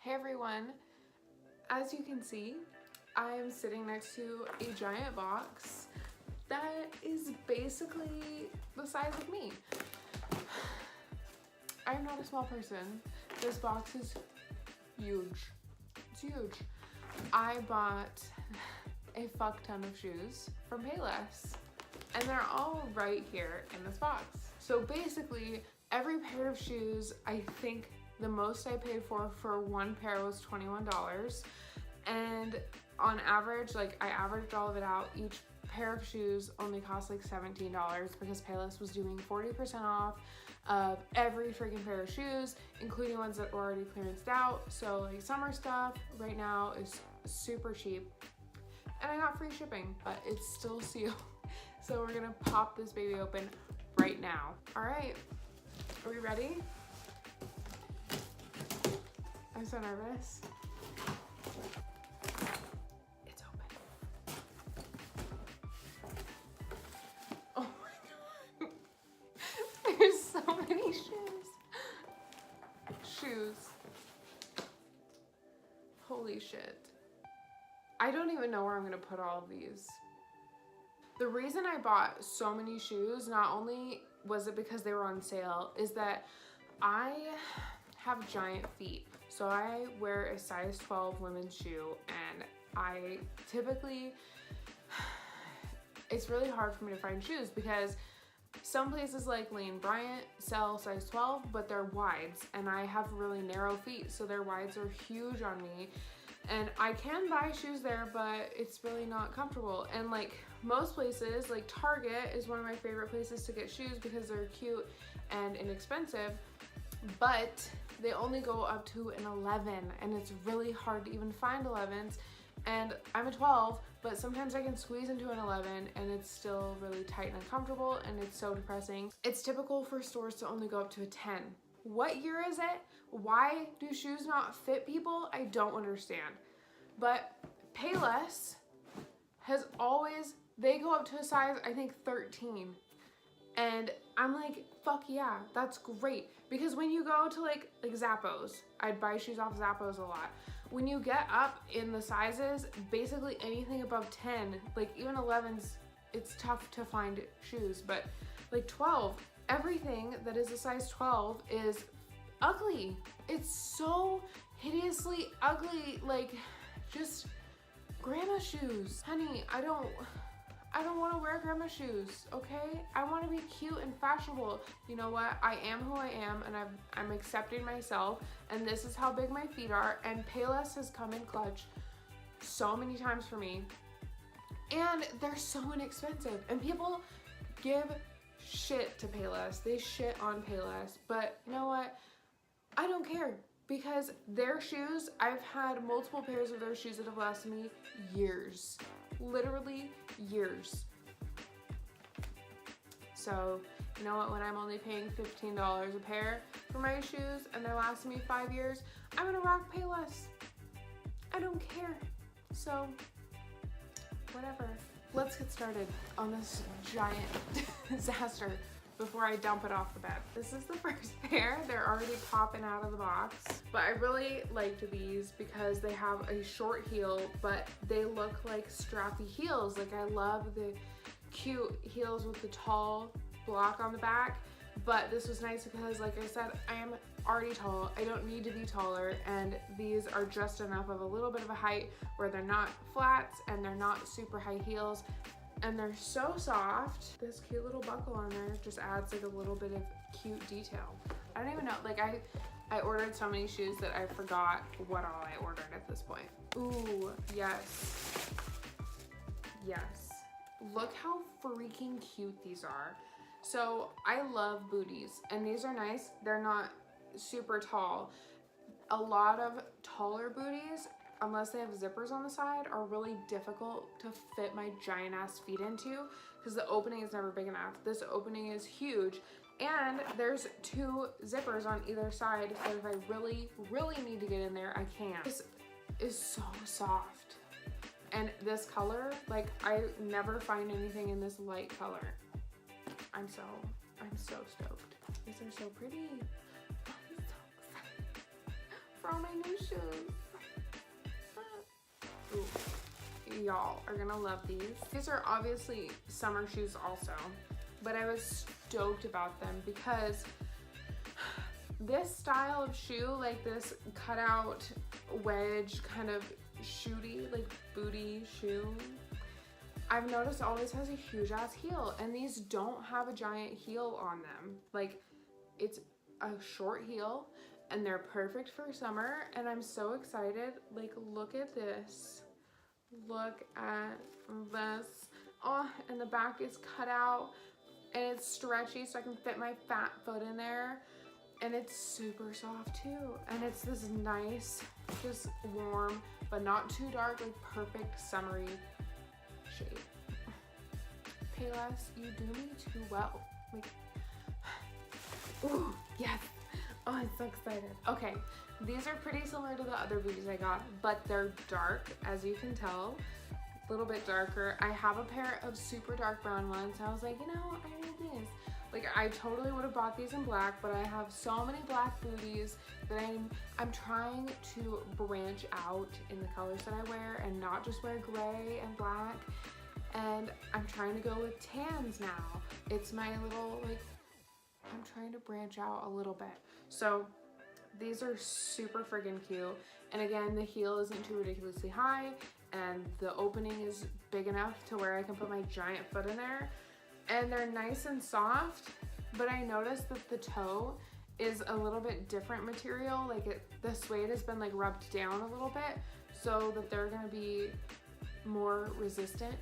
Hey everyone, as you can see, I am sitting next to a giant box that is basically the size of me. I'm not a small person. This box is huge. It's huge. I bought a fuck ton of shoes from Payless, and they're all right here in this box. So basically, every pair of shoes, I think the most I paid for one pair was $21. And on average, like I averaged all of it out, each pair of shoes only cost like $17 because Payless was doing 40% off of every freaking pair of shoes, including ones that were already clearanced out. So like summer stuff right now is super cheap. And I got free shipping, but it's still sealed. So we're gonna pop this baby open right now. All right, are we ready? I'm so nervous. It's open. Oh my God. There's so many shoes. Shoes. Holy shit. I don't even know where I'm gonna put all of these. The reason I bought so many shoes, not only was it because they were on sale, is that I have giant feet. So I wear a size 12 women's shoe, and I typically, it's really hard for me to find shoes because some places like Lane Bryant sell size 12, but they're wides, and I have really narrow feet, so their wides are huge on me. And I can buy shoes there, but it's really not comfortable. And like most places, like Target is one of my favorite places to get shoes because they're cute and inexpensive, but they only go up to an 11, and it's really hard to even find 11s. And I'm a 12, but sometimes I can squeeze into an 11 and it's still really tight and uncomfortable, and it's so depressing. It's typical for stores to only go up to a 10. What year is it? Why do shoes not fit people? I don't understand. But Payless has always, they go up to a size, I think 13. And I'm like, fuck yeah, that's great. Because when you go to like Zappos, I'd buy shoes off Zappos a lot. When you get up in the sizes, basically anything above 10, like even 11s, it's tough to find shoes. But like 12, everything that is a size 12 is ugly. It's so hideously ugly, like just grandma shoes. Honey, I don't want to wear grandma shoes, okay? I want to be cute and fashionable. You know what? I am who I am, and I'm accepting myself, and this is how big my feet are, and Payless has come in clutch so many times for me, and they're so inexpensive, and people give shit to Payless. They shit on Payless, but you know what? I don't care, because their shoes, I've had multiple pairs of their shoes that have lasted me years. Literally years. So, you know what, when I'm only paying $15 a pair for my shoes and they're lasting me 5 years, I'm gonna rock Payless. I don't care. So, whatever. Let's get started on this giant disaster before I dump it off the bed. This is the first pair. They're already popping out of the box, but I really liked these because they have a short heel, but they look like strappy heels. Like I love the cute heels with the tall block on the back, but this was nice because like I said, I am already tall. I don't need to be taller, and these are just enough of a little bit of a height where they're not flats and they're not super high heels. And they're so soft. This cute little buckle on there just adds like a little bit of cute detail. I don't even know, like I ordered so many shoes that I forgot what all I ordered at this point. Ooh, yes. Yes. Look how freaking cute these are. So I love booties, and these are nice. They're not super tall. A lot of taller booties, unless they have zippers on the side, are really difficult to fit my giant ass feet into because the opening is never big enough. This opening is huge, and there's 2 zippers on either side, so if I really, really need to get in there, I can. This is so soft. And this color, like I never find anything in this light color. I'm so stoked. These are so pretty. I'm so excited for all my new shoes. Ooh. Y'all are gonna love these. These are obviously summer shoes also, but I was stoked about them because this style of shoe, like this cutout wedge kind of shooty, like booty shoe, I've noticed always has a huge ass heel, and these don't have a giant heel on them. Like, it's a short heel and they're perfect for summer, and I'm so excited. Like, look at this. Look at this. Oh, and the back is cut out and it's stretchy so I can fit my fat foot in there, and it's super soft too, and it's this nice, just warm but not too dark, like perfect summery shade. Payless, you do me too well. Like, ooh, yes. Oh, I'm so excited. Okay, these are pretty similar to the other booties I got, but they're dark, as you can tell. A little bit darker. I have a pair of super dark brown ones. I was like, you know, I need these. Like, I totally would have bought these in black, but I have so many black booties that I'm trying to branch out in the colors that I wear and not just wear gray and black. And I'm trying to go with tans now. It's my little, like, I'm trying to branch out a little bit. So these are super friggin' cute. And again, the heel isn't too ridiculously high, and the opening is big enough to where I can put my giant foot in there. And they're nice and soft, but I noticed that the toe is a little bit different material. Like, the suede has been like rubbed down a little bit so that they're gonna be more resistant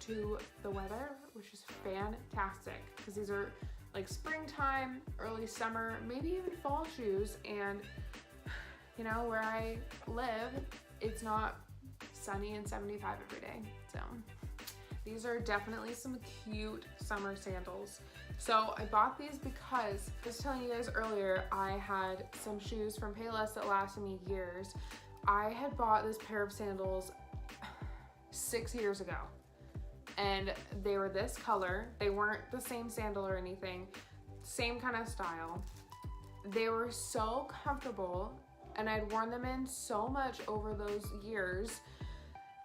to the weather, which is fantastic because these are like springtime, early summer, maybe even fall shoes. And you know, where I live, it's not sunny and 75 every day. So these are definitely some cute summer sandals. So I bought these because I was telling you guys earlier, I had some shoes from Payless that lasted me years. I had bought this pair of sandals 6 years ago, and they were this color. They weren't the same sandal or anything, same kind of style. They were so comfortable, and I'd worn them in so much over those years.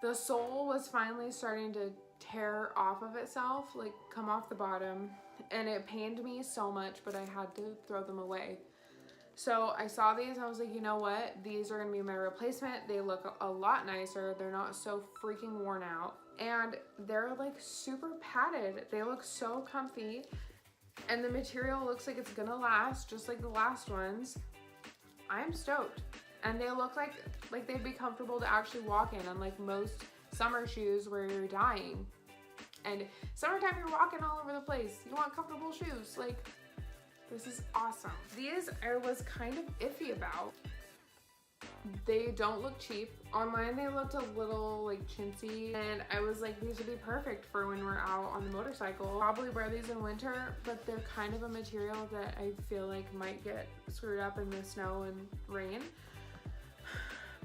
The sole was finally starting to tear off of itself, like come off the bottom, and it pained me so much, but I had to throw them away. So I saw these and I was like, you know what? These are gonna be my replacement. They look a lot nicer. They're not so freaking worn out, and they're like super padded. They look so comfy, and the material looks like it's gonna last just like the last ones. I'm stoked. And they look like they'd be comfortable to actually walk in, unlike most summer shoes where you're dying. And summertime, you're walking all over the place. You want comfortable shoes. Like, this is awesome. These I was kind of iffy about. They don't look cheap. Online, they looked a little like chintzy, and I was like, these would be perfect for when we're out on the motorcycle. Probably wear these in winter, but they're kind of a material that I feel like might get screwed up in the snow and rain.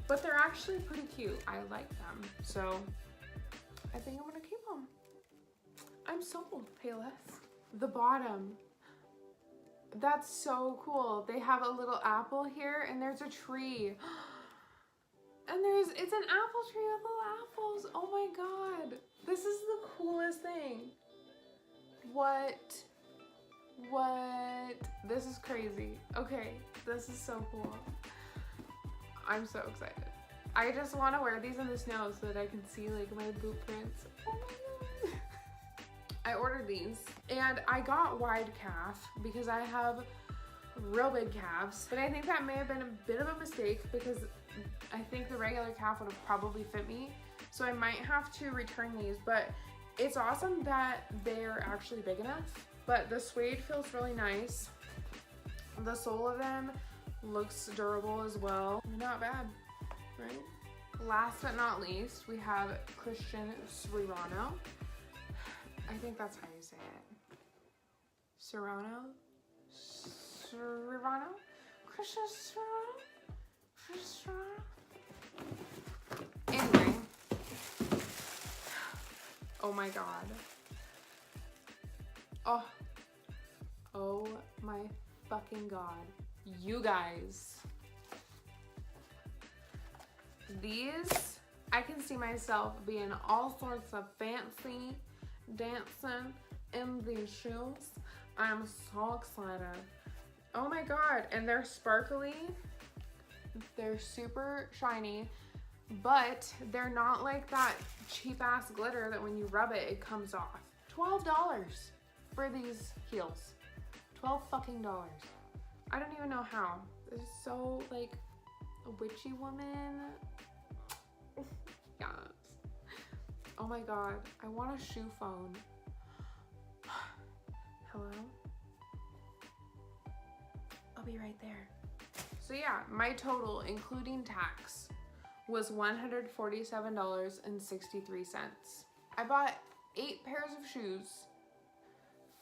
But they're actually pretty cute. I like them. So I think I'm gonna keep them. I'm sold, Payless. The bottom. That's so cool. They have a little apple here, and there's a tree. And it's an apple tree with little apples. Oh my God. This is the coolest thing. What? This is crazy. Okay, this is so cool. I'm so excited. I just want to wear these in the snow so that I can see like my boot prints. Oh my God. I ordered these, and I got wide calf because I have real big calves, but I think that may have been a bit of a mistake because I think the regular calf would have probably fit me. So I might have to return these, but it's awesome that they're actually big enough. But the suede feels really nice. The sole of them looks durable as well. Not bad, right? Last but not least, we have Christian Siriano. I think that's how you say it. Siriano? Siriano? Christian Siriano? Christian Siriano? Anyway. Oh my God. Oh my fucking God. You guys. these, I can see myself being all sorts of fancy dancing in these shoes. I'm so excited. Oh my God, and they're sparkly. They're super shiny, but they're not like that cheap ass glitter that when you rub it, it comes off. $12 for these heels. $12 fucking dollars. I don't even know how. This is so like a witchy woman. Yes. Oh my God, I want a shoe phone. Hello? I'll be right there. So yeah, my total, including tax, was $147.63. I bought 8 pairs of shoes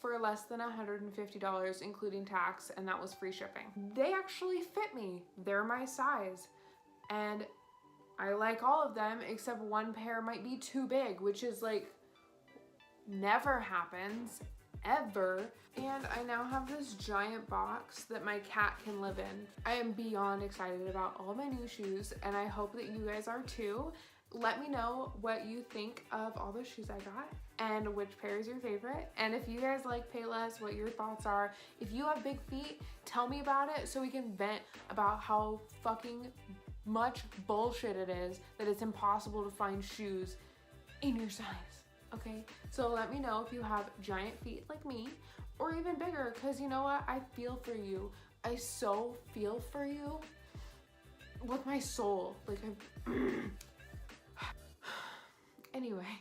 for less than $150, including tax, and that was free shipping. They actually fit me. They're my size. And I like all of them, except one pair might be too big, which is like, never happens, ever. And I now have this giant box that my cat can live in. I am beyond excited about all my new shoes, and I hope that you guys are too. Let me know what you think of all the shoes I got and which pair is your favorite. And if you guys like Payless, what your thoughts are. If you have big feet, tell me about it so we can vent about how fucking much bullshit it is that it's impossible to find shoes in your size. Okay, so let me know if you have giant feet like me or even bigger, because you know what? I feel for you. I so feel for you with my soul. Like, anyway,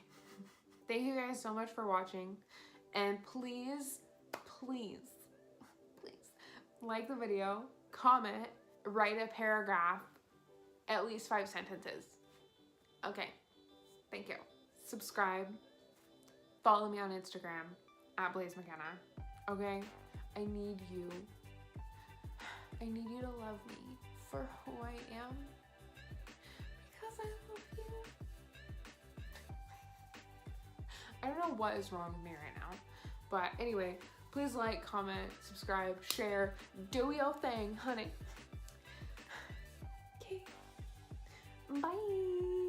thank you guys so much for watching, and please, please, please like the video, comment, write a paragraph, at least 5 sentences. Okay, thank you. Subscribe. Follow me on Instagram at Blaize McKennah. Okay? I need you. I need you to love me for who I am. Because I love you. I don't know what is wrong with me right now. But anyway, please like, comment, subscribe, share. Do your thing, honey. Okay. Bye.